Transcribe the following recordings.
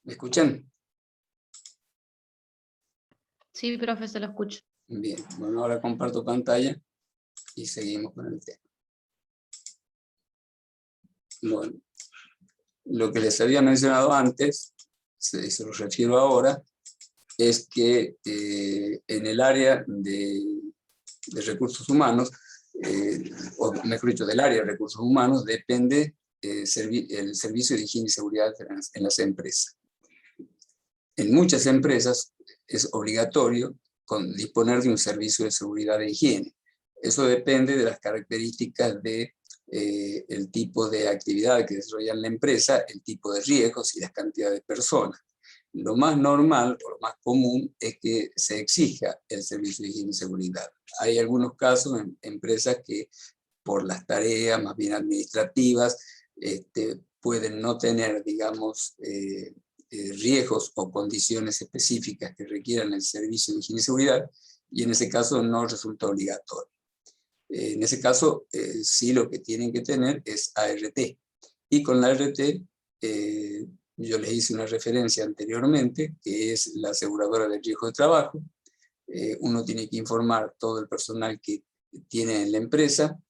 ¿Me escuchan? Sí, profe, se lo escucho. Bien, bueno, ahora comparto pantalla y seguimos con el tema. Bueno, lo que les había mencionado antes, se lo refiero ahora, es que en el área de recursos humanos, o mejor dicho, del área de recursos humanos, depende el servicio de higiene y seguridad en las empresas. En muchas empresas es obligatorio disponer de un servicio de seguridad e higiene. Eso depende de las características de el tipo de actividad que desarrolla la empresa, el tipo de riesgos y la cantidad de personas. Lo más normal o lo más común es que se exija el servicio de higiene y seguridad. Hay algunos casos en empresas que por las tareas más bien administrativas pueden no tener, digamos, riesgos o condiciones específicas que requieran el servicio de higiene y seguridad, y en ese caso no resulta obligatorio. En ese caso, sí lo que tienen que tener es ART. Y con la ART, yo les hice una referencia anteriormente, que es la aseguradora del riesgo de trabajo. Uno tiene que informar todo el personal que tiene en la empresa,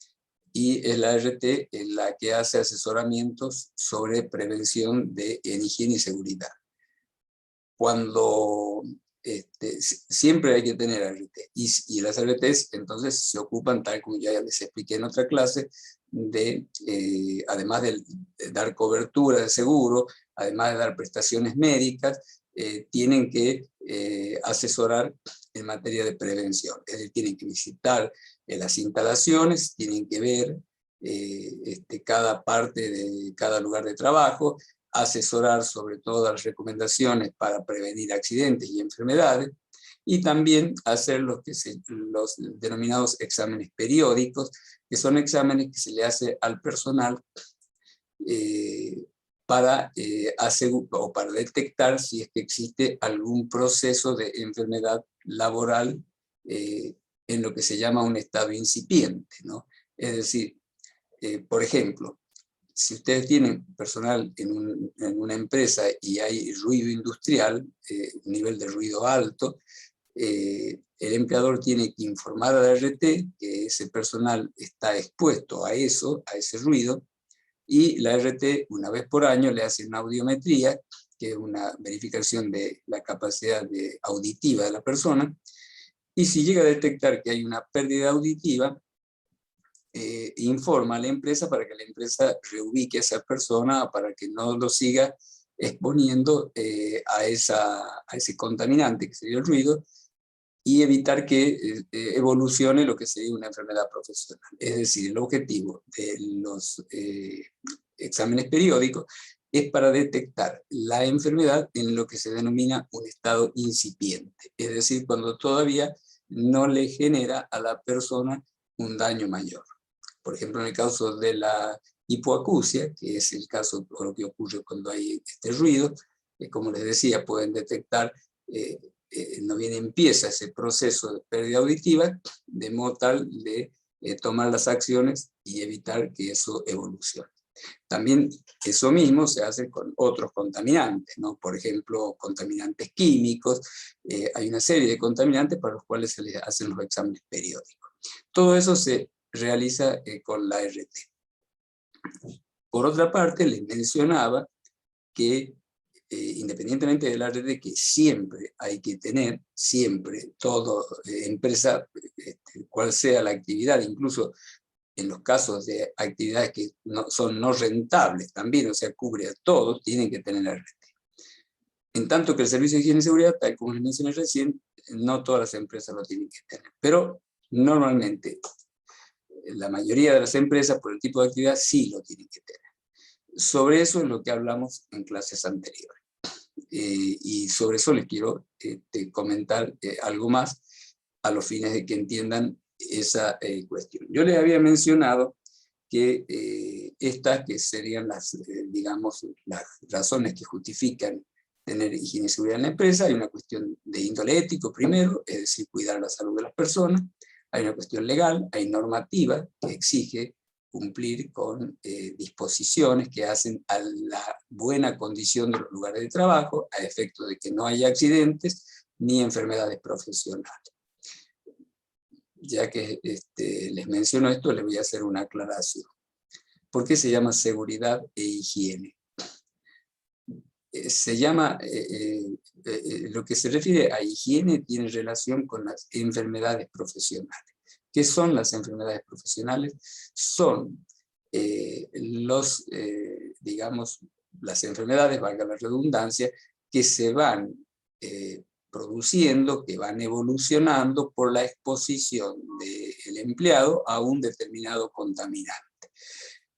y es la ART la que hace asesoramientos sobre prevención en higiene y seguridad. Cuando siempre hay que tener ART, y las ARTs entonces se ocupan, tal como ya les expliqué en otra clase, además de dar cobertura de seguro, además de dar prestaciones médicas, tienen que asesorar en materia de prevención. Es decir, tienen que visitar las instalaciones, tienen que ver cada parte de cada lugar de trabajo, asesorar sobre todas las recomendaciones para prevenir accidentes y enfermedades, y también hacer los denominados exámenes periódicos, que son exámenes que se le hace al personal para detectar si es que existe algún proceso de enfermedad laboral en lo que se llama un estado incipiente, ¿no? Es decir, por ejemplo, si ustedes tienen personal en una empresa y hay ruido industrial, un nivel de ruido alto, el empleador tiene que informar a la ART que ese personal está expuesto a eso, a ese ruido, y la ART una vez por año le hace una audiometría, que es una verificación de la capacidad auditiva de la persona, y si llega a detectar que hay una pérdida auditiva, informa a la empresa para que la empresa reubique a esa persona, para que no lo siga exponiendo a ese contaminante que sería el ruido, y evitar que evolucione lo que sería una enfermedad profesional. Es decir, el objetivo de los exámenes periódicos es para detectar la enfermedad en lo que se denomina un estado incipiente, es decir, cuando todavía no le genera a la persona un daño mayor. Por ejemplo, en el caso de la hipoacusia, que es el caso o lo que ocurre cuando hay este ruido, como les decía, pueden detectar, no bien empieza ese proceso de pérdida auditiva, de modo tal de tomar las acciones y evitar que eso evolucione. También eso mismo se hace con otros contaminantes, ¿no? Por ejemplo, contaminantes químicos. Hay una serie de contaminantes para los cuales se les hacen los exámenes periódicos. Todo eso se realiza con la ART. Por otra parte, les mencionaba que independientemente de la ART, que siempre hay que tener, siempre, toda empresa, cual sea la actividad, incluso en los casos de actividades que son no rentables también, o sea, cubre a todos, tienen que tener ART. En tanto que el servicio de higiene y seguridad, tal como les mencioné recién, no todas las empresas lo tienen que tener, pero normalmente la mayoría de las empresas, por el tipo de actividad, sí lo tienen que tener. Sobre eso es lo que hablamos en clases anteriores. Y sobre eso les quiero comentar algo más a los fines de que entiendan esa cuestión. Yo les había mencionado que estas que serían digamos, las razones que justifican tener higiene y seguridad en la empresa. Hay una cuestión de índole ético primero, es decir, cuidar la salud de las personas. Hay una cuestión legal, hay normativa que exige cumplir con disposiciones que hacen a la buena condición de los lugares de trabajo, a efecto de que no haya accidentes ni enfermedades profesionales. Ya que les menciono esto, les voy a hacer una aclaración. ¿Por qué se llama seguridad e higiene? Se llama, lo que se refiere a higiene tiene relación con las enfermedades profesionales. ¿Qué son las enfermedades profesionales? Son digamos, las enfermedades, valga la redundancia, que se van produciendo, que van evolucionando por la exposición del empleado a un determinado contaminante.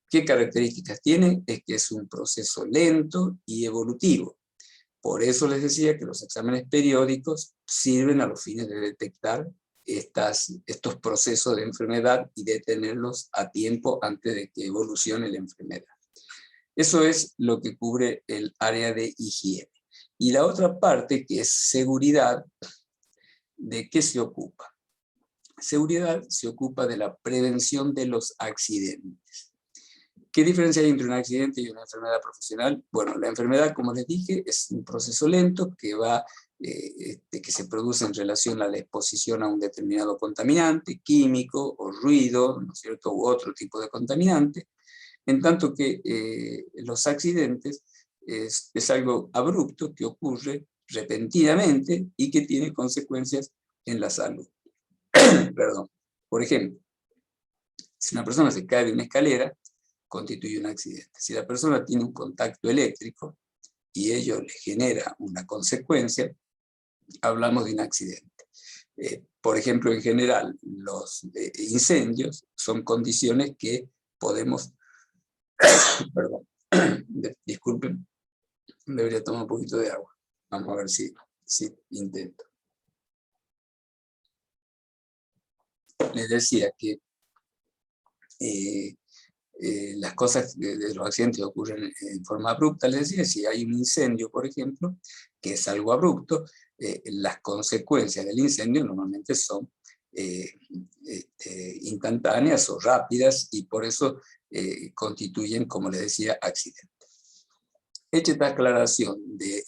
¿Qué características tiene? Es que es un proceso lento y evolutivo. Por eso les decía que los exámenes periódicos sirven a los fines de detectar estos procesos de enfermedad y detenerlos a tiempo antes de que evolucione la enfermedad. Eso es lo que cubre el área de higiene. Y la otra parte, que es seguridad, ¿de qué se ocupa? Seguridad se ocupa de la prevención de los accidentes. ¿Qué diferencia hay entre un accidente y una enfermedad profesional? Bueno, la enfermedad, como les dije, es un proceso lento que que se produce en relación a la exposición a un determinado contaminante, químico o ruido, ¿no es cierto?, u otro tipo de contaminante, en tanto que los accidentes es algo abrupto que ocurre repentinamente y que tiene consecuencias en la salud. Perdón. Por ejemplo, si una persona se cae de una escalera, constituye un accidente. Si la persona tiene un contacto eléctrico y ello le genera una consecuencia, hablamos de un accidente. Por ejemplo, en general, los incendios son condiciones que podemos... Perdón, disculpen, debería tomar un poquito de agua. Vamos a ver si intento. Les decía que las cosas de los accidentes ocurren en forma abrupta. Les decía, si hay un incendio, por ejemplo, que es algo abrupto, las consecuencias del incendio normalmente son instantáneas o rápidas, y por eso constituyen, como les decía, accidentes. Hecha esta aclaración de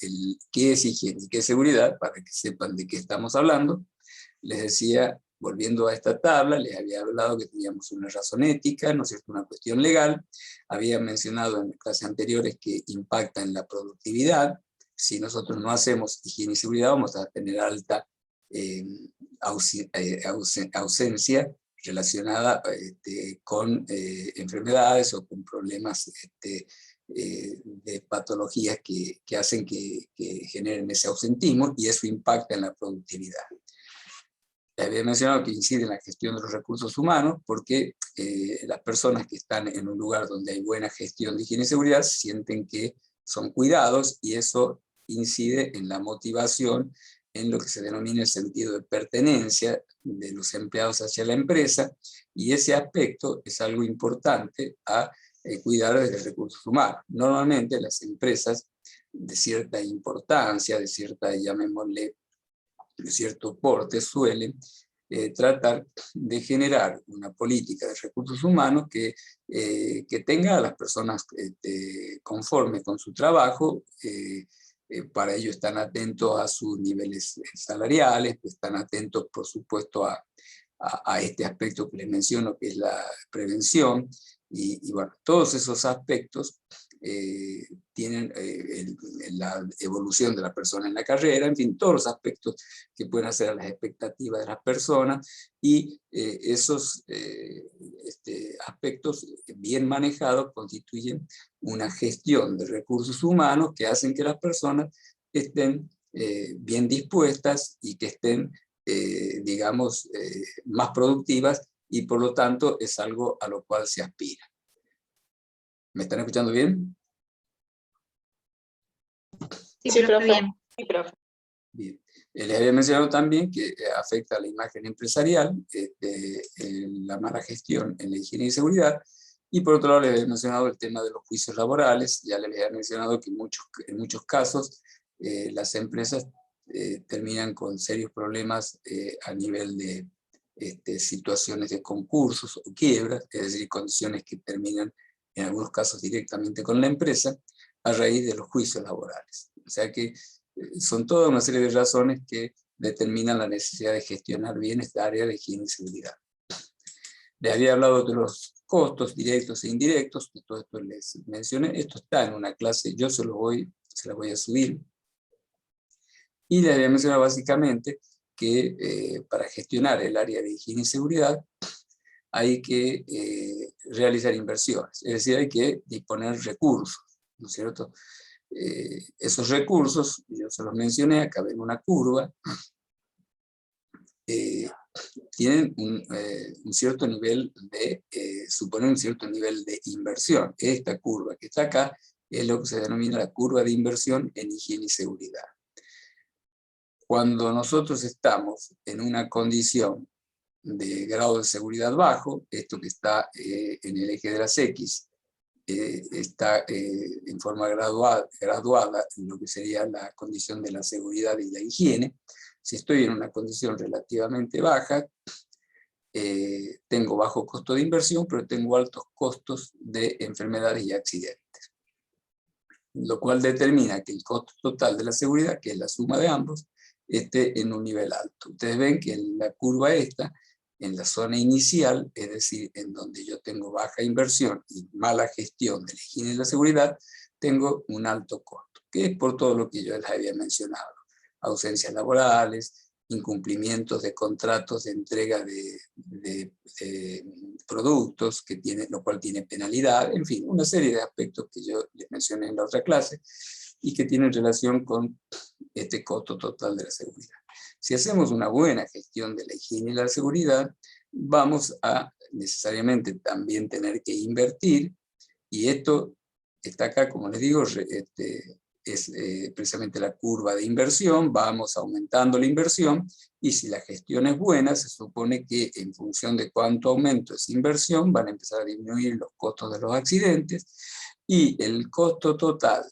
qué es higiene y qué es seguridad, para que sepan de qué estamos hablando, les decía, volviendo a esta tabla, les había hablado que teníamos una razón ética, ¿no es cierto?, una cuestión legal. Había mencionado en clases anteriores que impacta en la productividad. Si nosotros no hacemos higiene y seguridad, vamos a tener alta ausencia relacionada con enfermedades o con problemas de patologías que hacen que generen ese ausentismo, y eso impacta en la productividad. Había mencionado que incide en la gestión de los recursos humanos, porque las personas que están en un lugar donde hay buena gestión de higiene y seguridad sienten que son cuidados, y eso incide en la motivación, en lo que se denomina el sentido de pertenencia de los empleados hacia la empresa, y ese aspecto es algo importante a cuidar desde recursos humanos. Normalmente las empresas de cierta importancia, de cierta, llamémosle, de cierto porte, suelen tratar de generar una política de recursos humanos que tenga a las personas conforme con su trabajo. Para ello están atentos a sus niveles salariales, están atentos, por supuesto, a este aspecto que les menciono, que es la prevención, y bueno, todos esos aspectos tienen la evolución de la persona en la carrera, en fin, todos los aspectos que pueden hacer a las expectativas de las personas, y esos aspectos bien manejados constituyen una gestión de recursos humanos que hacen que las personas estén bien dispuestas y que estén digamos, más productivas, y por lo tanto es algo a lo cual se aspira. ¿Me están escuchando bien? Sí, profe, bien. Sí, profe. Bien. Les había mencionado también que afecta a la imagen empresarial, la mala gestión en la higiene y seguridad, y por otro lado les había mencionado el tema de los juicios laborales. Ya les había mencionado que en muchos casos las empresas terminan con serios problemas a nivel situaciones de concursos o quiebras, es decir, condiciones que terminan en algunos casos directamente con la empresa, a raíz de los juicios laborales. O sea que son toda una serie de razones que determinan la necesidad de gestionar bien esta área de higiene y seguridad. Les había hablado de los costos directos e indirectos, que todo esto les mencioné. Esto está en una clase, yo se la voy a subir. Y les había mencionado básicamente que para gestionar el área de higiene y seguridad hay que realizar inversiones, es decir, hay que disponer recursos, ¿no es cierto? Esos recursos, yo se los mencioné, acá ven una curva, tienen un cierto nivel de, suponen un cierto nivel de inversión. Esta curva que está acá es lo que se denomina la curva de inversión en higiene y seguridad. Cuando nosotros estamos en una condición de grado de seguridad bajo, esto que está en el eje de las X, está en forma graduada en lo que sería la condición de la seguridad y la higiene. Si estoy en una condición relativamente baja, tengo bajo costo de inversión, pero tengo altos costos de enfermedades y accidentes. Lo cual determina que el costo total de la seguridad, que es la suma de ambos, esté en un nivel alto. Ustedes ven que en la curva esta, en la zona inicial, es decir, en donde yo tengo baja inversión y mala gestión de la higiene y la seguridad, tengo un alto costo, que es por todo lo que yo les había mencionado. Ausencias laborales, incumplimientos de contratos de entrega de productos, lo cual tiene penalidad, en fin, una serie de aspectos que yo les mencioné en la otra clase y que tienen relación con este costo total de la seguridad. Si hacemos una buena gestión de la higiene y la seguridad, vamos a necesariamente también tener que invertir, y esto está acá, como les digo, es precisamente la curva de inversión, vamos aumentando la inversión, y si la gestión es buena, se supone que en función de cuánto aumento esa inversión, van a empezar a disminuir los costos de los accidentes, y el costo total,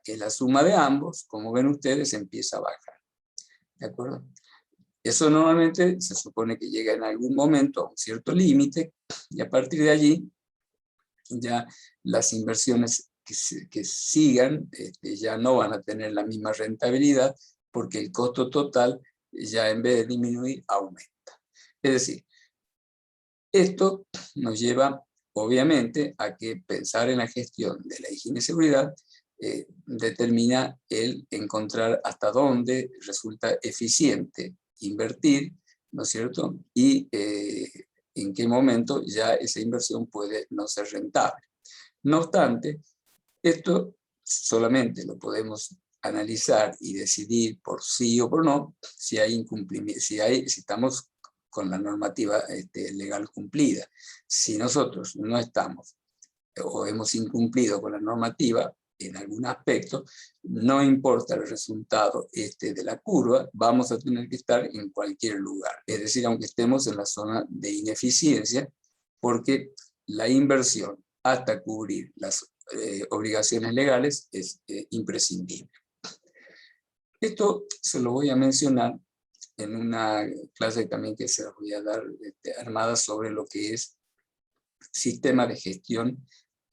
que es la suma de ambos, como ven ustedes, empieza a bajar. ¿De acuerdo? Eso normalmente se supone que llega en algún momento a un cierto límite, y a partir de allí, ya las inversiones que sigan ya no van a tener la misma rentabilidad, porque el costo total ya en vez de disminuir, aumenta. Es decir, esto nos lleva obviamente a que pensar en la gestión de la higiene y seguridad determina el encontrar hasta dónde resulta eficiente invertir, ¿no es cierto? Y en qué momento ya esa inversión puede no ser rentable. No obstante, esto solamente lo podemos analizar y decidir por sí o por no si hay incumplimiento, si estamos con la normativa legal cumplida. Si nosotros no estamos o hemos incumplido con la normativa en algún aspecto, no importa el resultado de la curva, vamos a tener que estar en cualquier lugar. Es decir, aunque estemos en la zona de ineficiencia, porque la inversión hasta cubrir las obligaciones legales es imprescindible. Esto se lo voy a mencionar en una clase también que se las voy a dar armada sobre lo que es sistema de gestión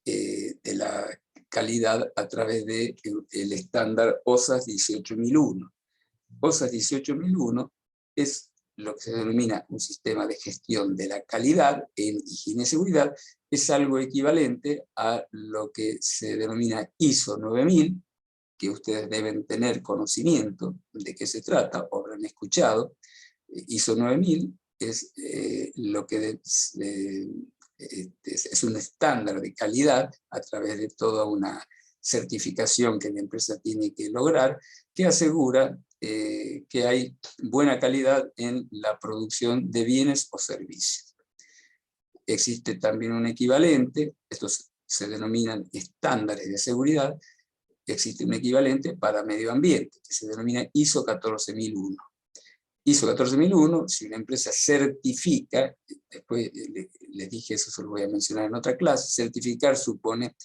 de la calidad a través del estándar OSAS 18001. OSAS 18001 es lo que se denomina un sistema de gestión de la calidad en higiene y seguridad, es algo equivalente a lo que se denomina ISO 9000, que ustedes deben tener conocimiento de qué se trata, o habrán escuchado. ISO 9000 es lo que es un estándar de calidad a través de toda una certificación que la empresa tiene que lograr, que asegura que hay buena calidad en la producción de bienes o servicios. Existe también un equivalente, estos se denominan estándares de seguridad. Existe un equivalente para medio ambiente, que se denomina ISO 14001. ISO 14001, si una empresa certifica, después les dije eso, se lo voy a mencionar en otra clase, certificar supone,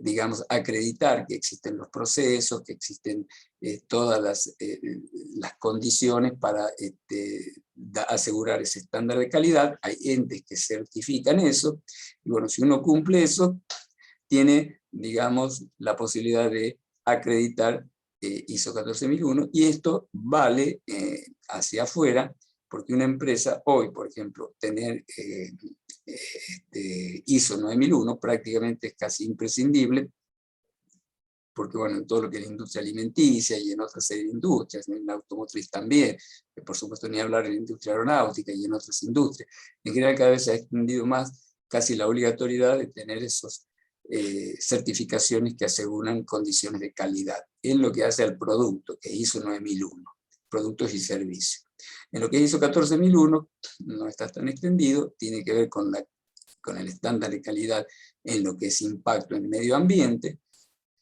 digamos, acreditar que existen los procesos, que existen todas las condiciones para asegurar ese estándar de calidad. Hay entes que certifican eso, y bueno, si uno cumple eso, tiene, digamos, la posibilidad de acreditar ISO 14001, y esto vale hacia afuera, porque una empresa hoy, por ejemplo, tener ISO 9001 prácticamente es casi imprescindible, porque bueno, en todo lo que es la industria alimenticia y en otras serie de industrias, en la automotriz también, por supuesto ni hablar en la industria aeronáutica y en otras industrias, en general cada vez se ha extendido más casi la obligatoriedad de tener esos certificaciones que aseguran condiciones de calidad en lo que hace al producto, que ISO 9001, productos y servicios. En lo que ISO 14001 no está tan extendido, tiene que ver con el estándar de calidad en lo que es impacto en el medio ambiente.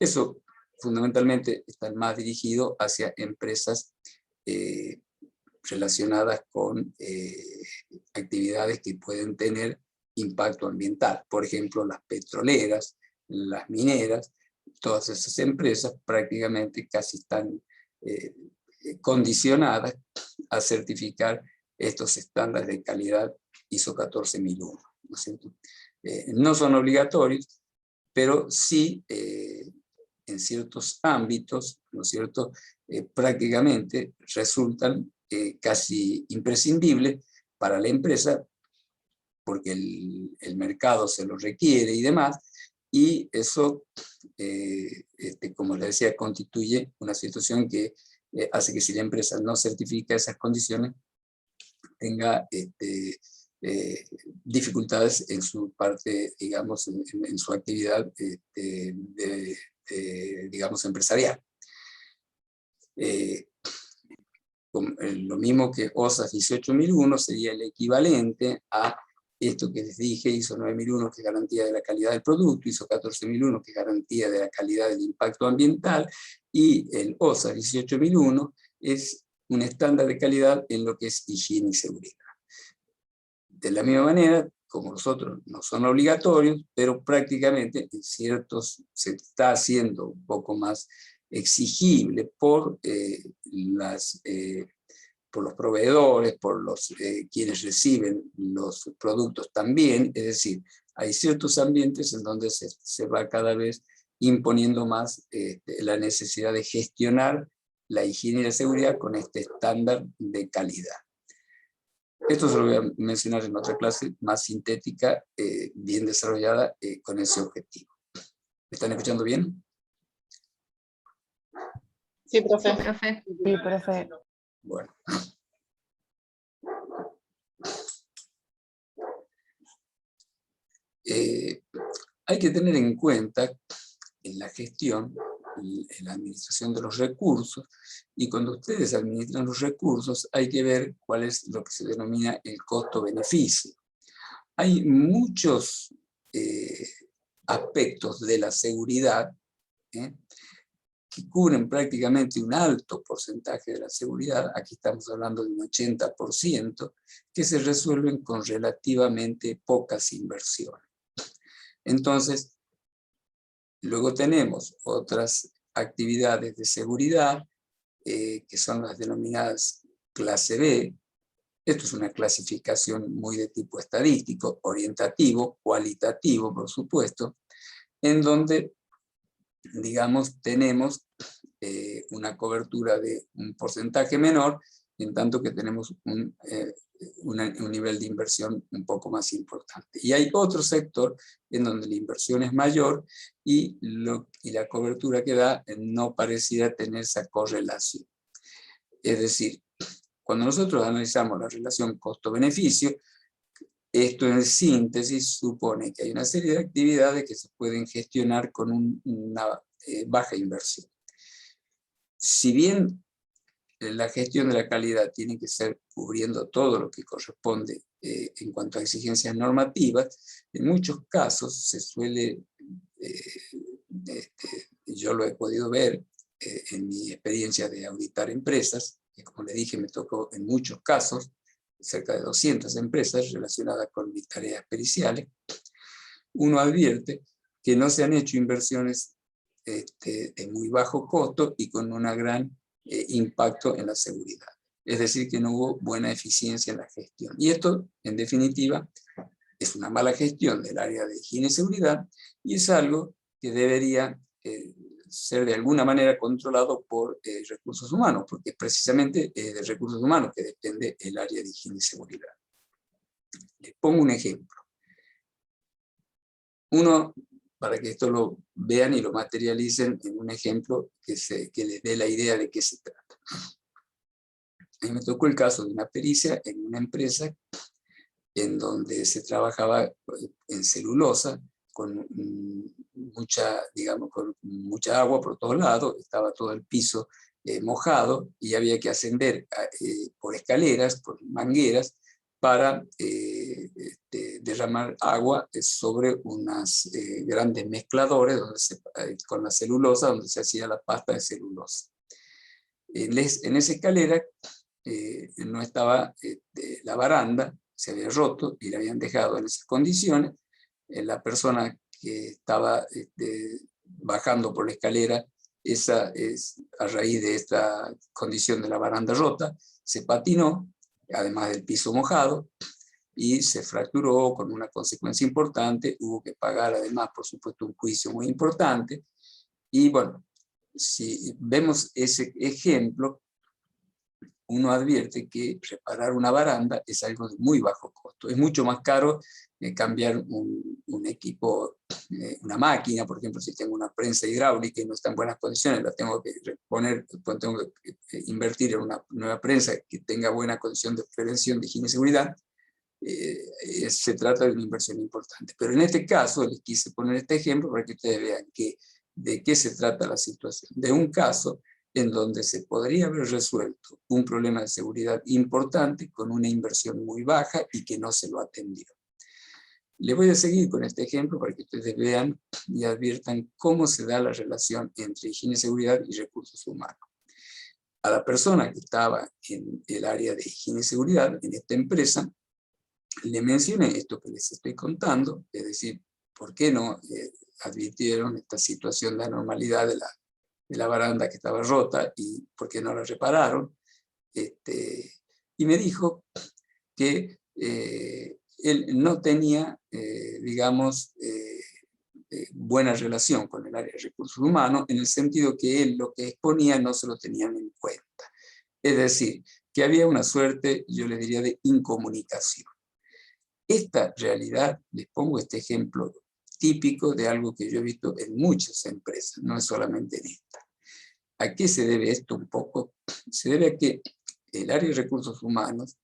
Eso fundamentalmente está más dirigido hacia empresas relacionadas con actividades que pueden tener impacto ambiental. Por ejemplo, las petroleras, las mineras, todas esas empresas prácticamente casi están condicionadas a certificar estos estándares de calidad ISO 14001. ¿No es cierto? No son obligatorios, pero sí en ciertos ámbitos, ¿no es cierto?, prácticamente resultan casi imprescindibles para la empresa, porque el mercado se lo requiere y demás, y eso, como les decía, constituye una situación que hace que si la empresa no certifica esas condiciones, tenga dificultades en su parte, digamos, en su actividad digamos, empresarial. Lo mismo que OSAS 18001 sería el equivalente a esto que les dije, ISO 9001, que es garantía de la calidad del producto, ISO 14001, que es garantía de la calidad del impacto ambiental, y el OSAS 18001 es un estándar de calidad en lo que es higiene y seguridad. De la misma manera, como los otros no son obligatorios, pero prácticamente en ciertos se está haciendo un poco más exigible por los proveedores, por quienes reciben los productos también. Es decir, hay ciertos ambientes en donde se va cada vez imponiendo más la necesidad de gestionar la higiene y la seguridad con este estándar de calidad. Esto se lo voy a mencionar en otra clase más sintética, bien desarrollada, con ese objetivo. ¿Me están escuchando bien? Sí, profe. Sí, profe. Sí, profe. Bueno. Hay que tener en cuenta en la gestión, en la administración de los recursos, y cuando ustedes administran los recursos hay que ver cuál es lo que se denomina el costo-beneficio. Hay muchos aspectos de la seguridad que cubren prácticamente un alto porcentaje de la seguridad, aquí estamos hablando de un 80%, que se resuelven con relativamente pocas inversiones. Entonces, luego tenemos otras actividades de seguridad, que son las denominadas clase B. Esto es una clasificación muy de tipo estadístico, orientativo, cualitativo, por supuesto, en donde, digamos, tenemos una cobertura de un porcentaje menor, en tanto que tenemos un nivel de inversión un poco más importante. Y hay otro sector en donde la inversión es mayor y la cobertura que da no pareciera tener esa correlación. Es decir, cuando nosotros analizamos la relación costo-beneficio, esto en síntesis supone que hay una serie de actividades que se pueden gestionar con una baja inversión. Si bien la gestión de la calidad tiene que ser cubriendo todo lo que corresponde en cuanto a exigencias normativas, en muchos casos se suele, yo lo he podido ver en mi experiencia de auditar empresas, que como le dije me tocó en muchos casos, cerca de 200 empresas relacionadas con mis tareas periciales, uno advierte que no se han hecho inversiones de muy bajo costo y con un gran impacto en la seguridad. Es decir, que no hubo buena eficiencia en la gestión. Y esto, en definitiva, es una mala gestión del área de higiene y seguridad y es algo que debería ser de alguna manera controlado por recursos humanos, porque es precisamente de recursos humanos que depende el área de higiene y seguridad. Les pongo un ejemplo. Uno, para que esto lo vean y lo materialicen en un ejemplo que les dé la idea de qué se trata. A mí me tocó el caso de una pericia en una empresa en donde se trabajaba en celulosa, con mucha, digamos, con mucha agua por todos lados, estaba todo el piso mojado y había que ascender por escaleras, por mangueras, para derramar agua sobre unas grandes mezcladores donde con la celulosa, donde se hacía la pasta de celulosa. En esa escalera no estaba la baranda, se había roto y la habían dejado en esas condiciones. La persona que estaba bajando por la escalera, a raíz de esta condición de la baranda rota, se patinó, además del piso mojado, y se fracturó con una consecuencia importante. Hubo que pagar además, por supuesto, un juicio muy importante. Y bueno, si vemos ese ejemplo, uno advierte que reparar una baranda es algo de muy bajo costo. Es mucho más caro cambiar un equipo, una máquina, por ejemplo, si tengo una prensa hidráulica y no está en buenas condiciones, la tengo que reponer, tengo que invertir en una nueva prensa que tenga buena condición de prevención de higiene y seguridad. Se trata de una inversión importante. Pero en este caso les quise poner este ejemplo para que ustedes vean de qué se trata la situación. De un caso en donde se podría haber resuelto un problema de seguridad importante con una inversión muy baja y que no se lo atendió. Les voy a seguir con este ejemplo para que ustedes vean y adviertan cómo se da la relación entre higiene y seguridad y recursos humanos. A la persona que estaba en el área de higiene y seguridad, en esta empresa, le mencioné esto que les estoy contando, es decir, ¿por qué no advirtieron esta situación de anormalidad de la baranda que estaba rota y por qué no la repararon? Y me dijo que él no tenía, digamos, buena relación con el área de recursos humanos, en el sentido que él lo que exponía no se lo tenían en cuenta. Es decir, que había una suerte, yo le diría, de incomunicación. Esta realidad, les pongo este ejemplo típico de algo que yo he visto en muchas empresas, no es solamente en esta. ¿A qué se debe esto un poco? Se debe a que el área de recursos humanos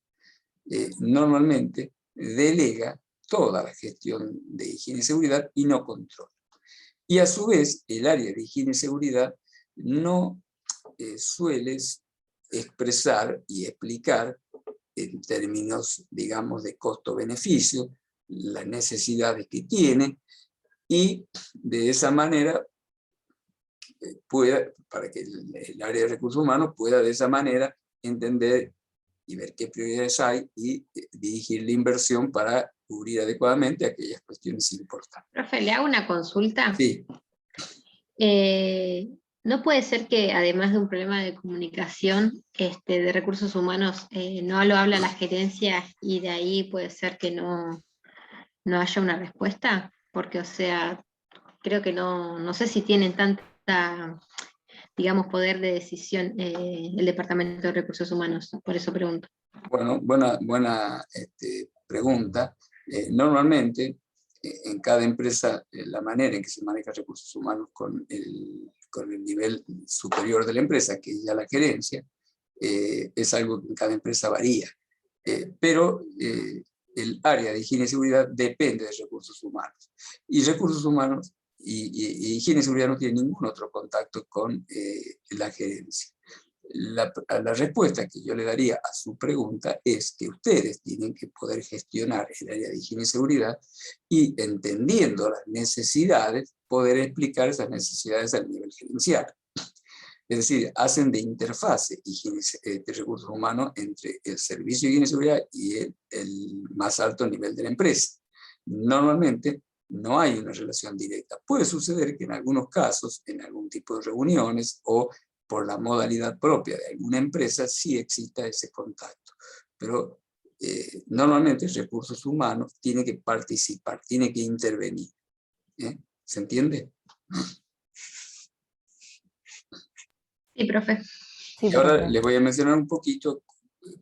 normalmente delega toda la gestión de higiene y seguridad y no controla. Y a su vez, el área de higiene y seguridad no suele expresar y explicar en términos, digamos, de costo-beneficio, las necesidades que tiene, y de esa manera para que el área de recursos humanos pueda de esa manera entender y ver qué prioridades hay y dirigir la inversión para cubrir adecuadamente aquellas cuestiones importantes. Profe, ¿le hago una consulta? Sí. ¿No puede ser que además de un problema de comunicación de recursos humanos, no lo habla la gerencia y de ahí puede ser que no haya una respuesta? Porque, o sea, creo que no sé si tienen tanta, digamos, poder de decisión el Departamento de Recursos Humanos, por eso pregunto. Bueno, buena pregunta. Normalmente, en cada empresa, la manera en que se maneja recursos humanos con el nivel superior de la empresa, que es ya la gerencia, es algo que en cada empresa varía. Pero el área de higiene y seguridad depende de recursos humanos. Y recursos humanos y higiene y seguridad no tienen ningún otro contacto con la gerencia. La respuesta que yo le daría a su pregunta es que ustedes tienen que poder gestionar el área de higiene y seguridad y, entendiendo las necesidades, poder explicar esas necesidades al nivel gerencial. Es decir, hacen de interfase de recursos humanos entre el servicio de higiene y seguridad y el más alto nivel de la empresa. Normalmente no hay una relación directa. Puede suceder que en algunos casos, en algún tipo de reuniones o por la modalidad propia de alguna empresa, sí exista ese contacto. Pero normalmente recursos humanos tiene que participar, tiene que intervenir. ¿Se entiende? Sí, profe. Y ahora les voy a mencionar un poquito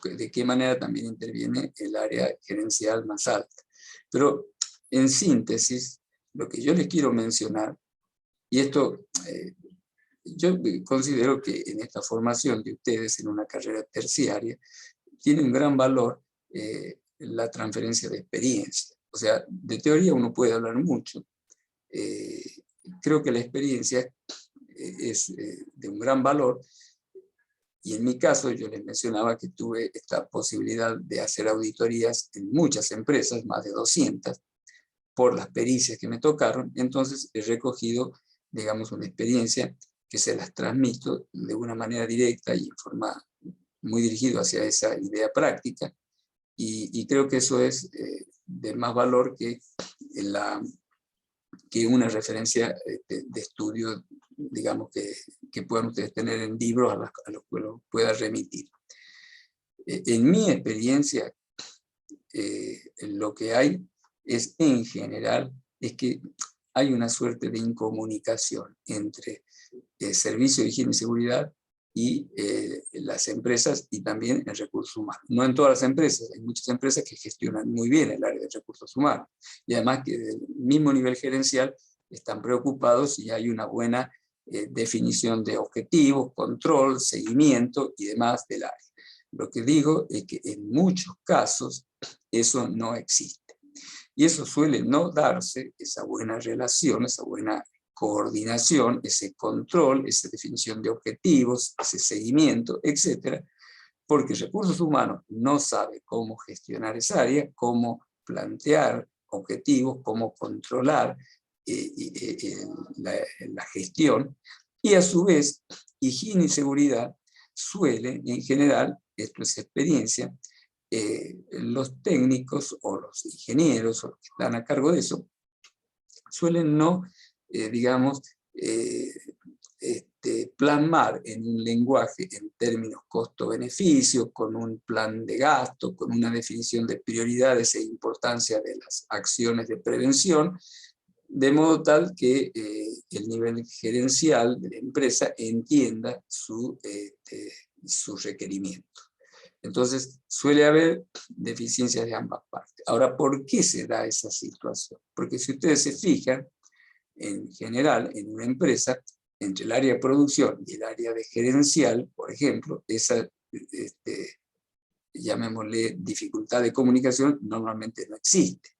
de qué manera también interviene el área gerencial más alta. Pero en síntesis, lo que yo les quiero mencionar, y esto yo considero que en esta formación de ustedes en una carrera terciaria, tiene un gran valor la transferencia de experiencia. O sea, de teoría uno puede hablar mucho. Creo que la experiencia es de un gran valor. Y en mi caso, yo les mencionaba que tuve esta posibilidad de hacer auditorías en muchas empresas, más de 200, por las pericias que me tocaron. Entonces he recogido, digamos, una experiencia que se las transmito de una manera directa y en forma muy dirigida hacia esa idea práctica. Y creo que eso es de más valor que una referencia de estudio, digamos, que puedan ustedes tener en libros a los que los pueda remitir. En mi experiencia, lo que hay es, en general, es que hay una suerte de incomunicación entre el servicio de higiene y seguridad y las empresas y también el recurso humano. No en todas las empresas, hay muchas empresas que gestionan muy bien el área de recursos humanos y además que del mismo nivel gerencial están preocupados y hay una buena definición de objetivos, control, seguimiento y demás del área. Lo que digo es que en muchos casos eso no existe. Y eso suele no darse, esa buena relación, esa buena coordinación, ese control, esa definición de objetivos, ese seguimiento, etcétera, porque recursos humanos no sabe cómo gestionar esa área, cómo plantear objetivos, cómo controlar la gestión, y a su vez, higiene y seguridad suele, en general, esto es experiencia, los técnicos o los ingenieros o los que están a cargo de eso, suelen no, digamos, plasmar en un lenguaje en términos costo-beneficio, con un plan de gasto, con una definición de prioridades e importancia de las acciones de prevención, de modo tal que el nivel gerencial de la empresa entienda su requerimiento. Entonces, suele haber deficiencias de ambas partes. Ahora, ¿por qué se da esa situación? Porque si ustedes se fijan, en general, en una empresa, entre el área de producción y el área de gerencial, por ejemplo, esa, llamémosle, dificultad de comunicación normalmente no existe.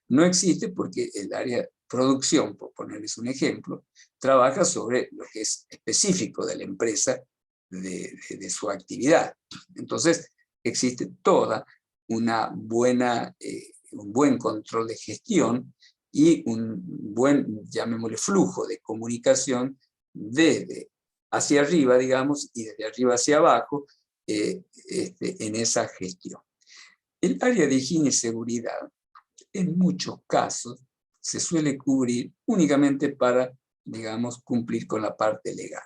No existe porque el área de producción, por ponerles un ejemplo, trabaja sobre lo que es específico de la empresa, de su actividad. Entonces, existe toda una buena, un buen control de gestión y un buen, llamémosle, flujo de comunicación desde hacia arriba, digamos, y desde arriba hacia abajo en esa gestión. El área de higiene y seguridad, en muchos casos, se suele cubrir únicamente para, digamos, cumplir con la parte legal.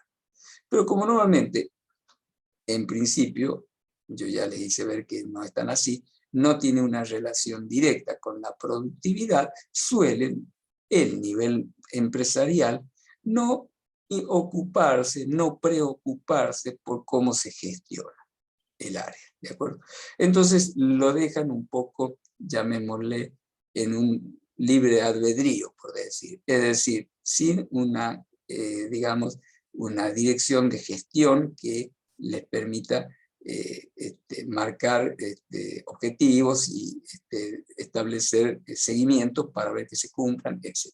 Pero como normalmente, en principio, yo ya les hice ver que no es tan así, no tiene una relación directa con la productividad, suelen el nivel empresarial no ocuparse, no preocuparse por cómo se gestiona el área, ¿de acuerdo? Entonces lo dejan un poco, llamémosle, en un libre albedrío, por decir. Es decir, sin una, digamos, una dirección de gestión que les permita marcar objetivos y establecer seguimientos para ver que se cumplan, etc.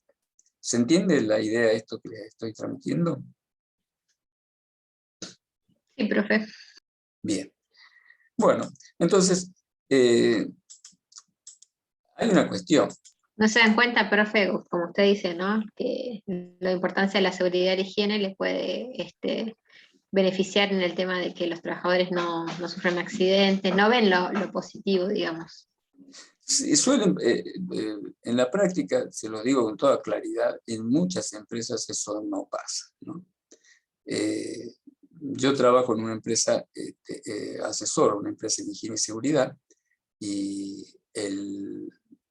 ¿Se entiende la idea de esto que les estoy transmitiendo? Sí, profe. Bien. Bueno, entonces, hay una cuestión. No se dan cuenta, profe, como usted dice, ¿no? Que la importancia de la seguridad y la higiene les puede beneficiar en el tema de que los trabajadores no sufran accidentes, no ven lo positivo, digamos. Sí, suelen, en la práctica, se lo digo con toda claridad, en muchas empresas eso no pasa, ¿no? Yo trabajo en una empresa, asesor, una empresa de higiene y seguridad, y el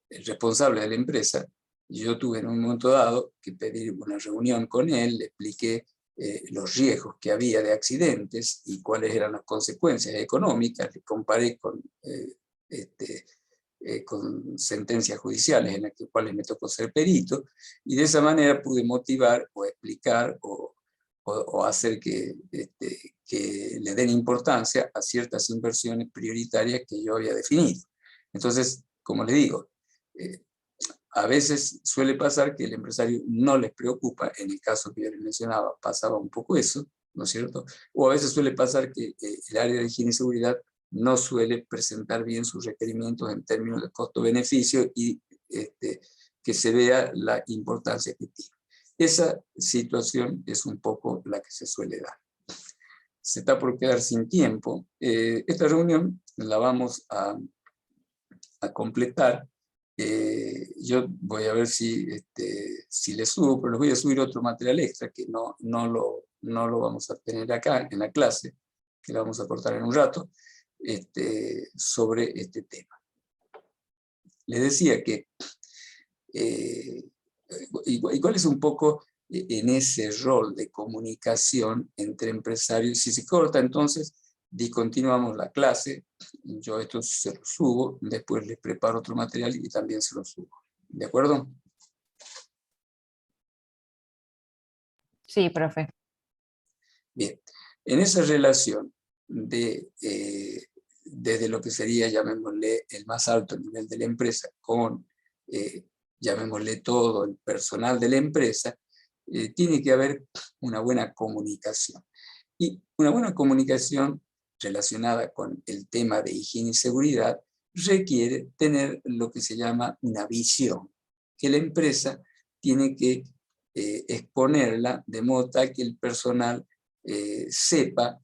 responsable de la empresa, yo tuve en un momento dado que pedir una reunión con él, le expliqué los riesgos que había de accidentes y cuáles eran las consecuencias económicas, le comparé con sentencias judiciales en las cuales me tocó ser perito, y de esa manera pude motivar o explicar o hacer que le den importancia a ciertas inversiones prioritarias que yo había definido. Entonces, como le digo, a veces suele pasar que el empresario no les preocupa, en el caso que yo les mencionaba pasaba un poco eso, ¿no es cierto? O a veces suele pasar que el área de higiene y seguridad no suele presentar bien sus requerimientos en términos de costo-beneficio y que se vea la importancia que tiene. Esa situación es un poco la que se suele dar. Se está por quedar sin tiempo. Esta reunión la vamos a completar. Yo voy a ver si le subo, pero les voy a subir otro material extra que no lo vamos a tener acá en la clase, que la vamos a cortar en un rato, sobre este tema. Les decía que igual es un poco en ese rol de comunicación entre empresarios. Si se corta, entonces discontinuamos la clase, yo esto se lo subo, después les preparo otro material y también se lo subo. ¿De acuerdo? Sí, profe. Bien, en esa relación desde lo que sería, llamémosle, el más alto nivel de la empresa con, llamémosle, todo el personal de la empresa, tiene que haber una buena comunicación. Y una buena comunicación relacionada con el tema de higiene y seguridad requiere tener lo que se llama una visión, que la empresa tiene que exponerla de modo tal que el personal sepa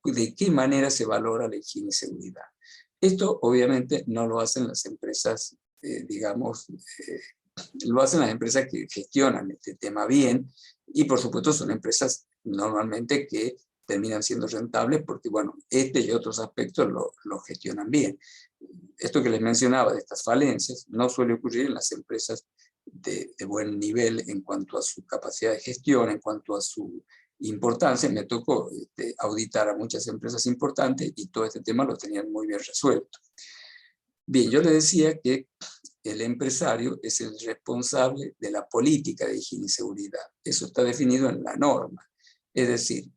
de qué manera se valora la higiene y seguridad. Esto obviamente no lo hacen las empresas, lo hacen las empresas que gestionan este tema bien, y por supuesto son empresas normalmente que terminan siendo rentables porque, bueno, este y otros aspectos lo gestionan bien. Esto que les mencionaba de estas falencias no suele ocurrir en las empresas de buen nivel en cuanto a su capacidad de gestión, en cuanto a su importancia. Me tocó auditar a muchas empresas importantes y todo este tema lo tenían muy bien resuelto. Bien, yo les decía que el empresario es el responsable de la política de higiene y seguridad. Eso está definido en la norma. Es decir,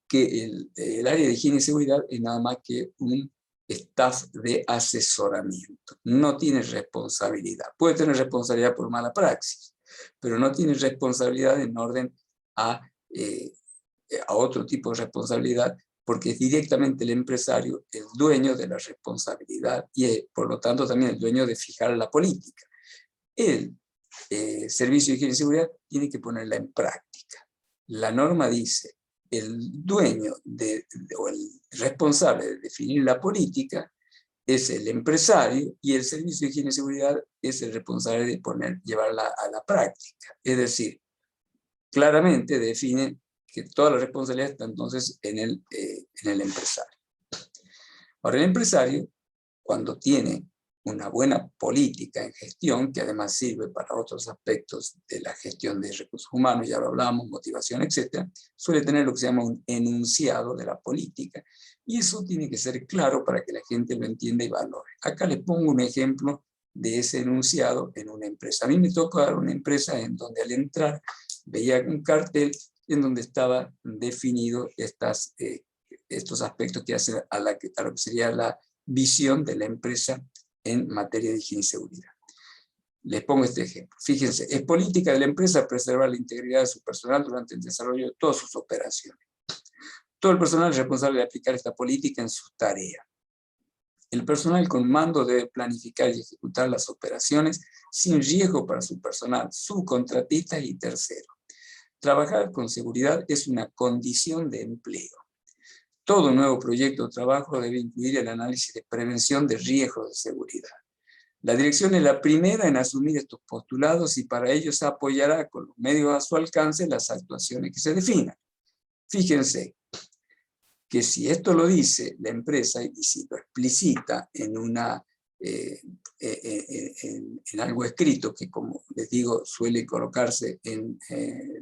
que el área de higiene y seguridad es nada más que un staff de asesoramiento. No tiene responsabilidad. Puede tener responsabilidad por mala praxis, pero no tiene responsabilidad en orden a otro tipo de responsabilidad, porque es directamente el empresario el dueño de la responsabilidad y es, por lo tanto, también el dueño de fijar la política. El Servicio de Higiene y Seguridad tiene que ponerla en práctica. La norma dice, el dueño o el responsable de definir la política es el empresario y el Servicio de Higiene y Seguridad es el responsable de llevarla a la práctica. Es decir, claramente define que toda la responsabilidad está entonces en el empresario. Ahora, el empresario, cuando tiene una buena política en gestión, que además sirve para otros aspectos de la gestión de recursos humanos, ya lo hablamos, motivación, etc., suele tener lo que se llama un enunciado de la política, y eso tiene que ser claro para que la gente lo entienda y valore. Acá les pongo un ejemplo de ese enunciado en una empresa. A mí me tocó dar una empresa en donde al entrar veía un cartel en donde estaba definido estos aspectos que hacen a lo que sería la visión de la empresa en materia de higiene y seguridad. Les pongo este ejemplo. Fíjense, es política de la empresa preservar la integridad de su personal durante el desarrollo de todas sus operaciones. Todo el personal es responsable de aplicar esta política en sus tareas. El personal con mando debe planificar y ejecutar las operaciones sin riesgo para su personal, subcontratistas y terceros. Trabajar con seguridad es una condición de empleo. Todo nuevo proyecto de trabajo debe incluir el análisis de prevención de riesgos de seguridad. La dirección es la primera en asumir estos postulados y para ello se apoyará con los medios a su alcance las actuaciones que se definan. Fíjense que si esto lo dice la empresa y si lo explicita en algo escrito, que como les digo suele colocarse en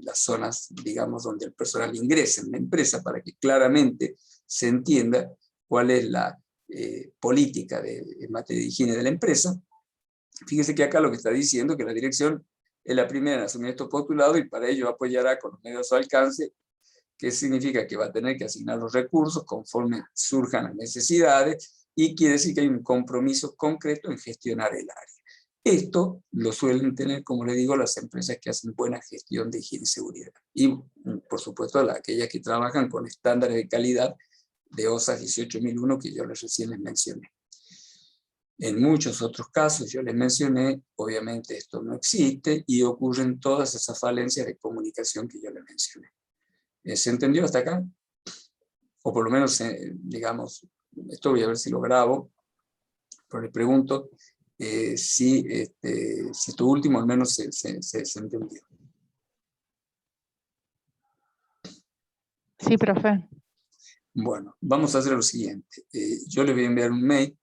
las zonas, digamos, donde el personal ingresa en la empresa para que claramente se entienda cuál es la política en materia de higiene de la empresa. Fíjense que acá lo que está diciendo es que la dirección es la primera en asumir estos postulados y para ello apoyará con los medios a su alcance, que significa que va a tener que asignar los recursos conforme surjan las necesidades y quiere decir que hay un compromiso concreto en gestionar el área. Esto lo suelen tener, como le digo, las empresas que hacen buena gestión de higiene y seguridad. Y, por supuesto, aquellas que trabajan con estándares de calidad de OSA 18001 que yo recién les mencioné. En muchos otros casos, yo les mencioné, obviamente esto no existe y ocurren todas esas falencias de comunicación que yo les mencioné. ¿Se entendió hasta acá? O por lo menos, digamos, esto voy a ver si lo grabo, pero le pregunto si esto último al menos se entendió. Sí, profe. Bueno, vamos a hacer lo siguiente. Yo les voy a enviar un mail,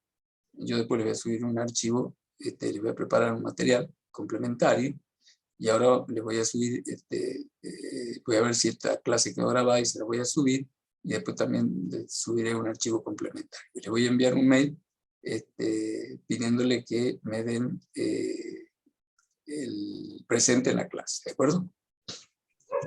yo después les voy a subir un archivo, les voy a preparar un material complementario, y ahora les voy a subir, voy a ver si esta clase que ahora va y se la voy a subir, y después también les subiré un archivo complementario. Les voy a enviar un mail pidiéndole que me den el presente en la clase, ¿de acuerdo?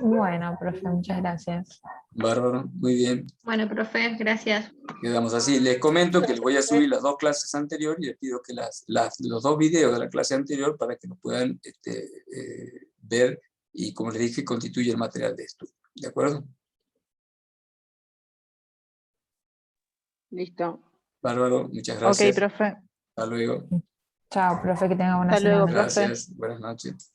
Bueno, profe, muchas gracias. Bárbaro, muy bien. Bueno, profe, gracias. Quedamos así. Les comento que les voy a subir las dos clases anteriores y les pido que los dos videos de la clase anterior para que lo puedan ver y, como les dije, constituye el material de estudio. ¿De acuerdo? Listo. Bárbaro, muchas gracias. Ok, profe. Hasta luego. Chao, profe, que tenga buena Hasta luego, semana. profe. Gracias, buenas noches.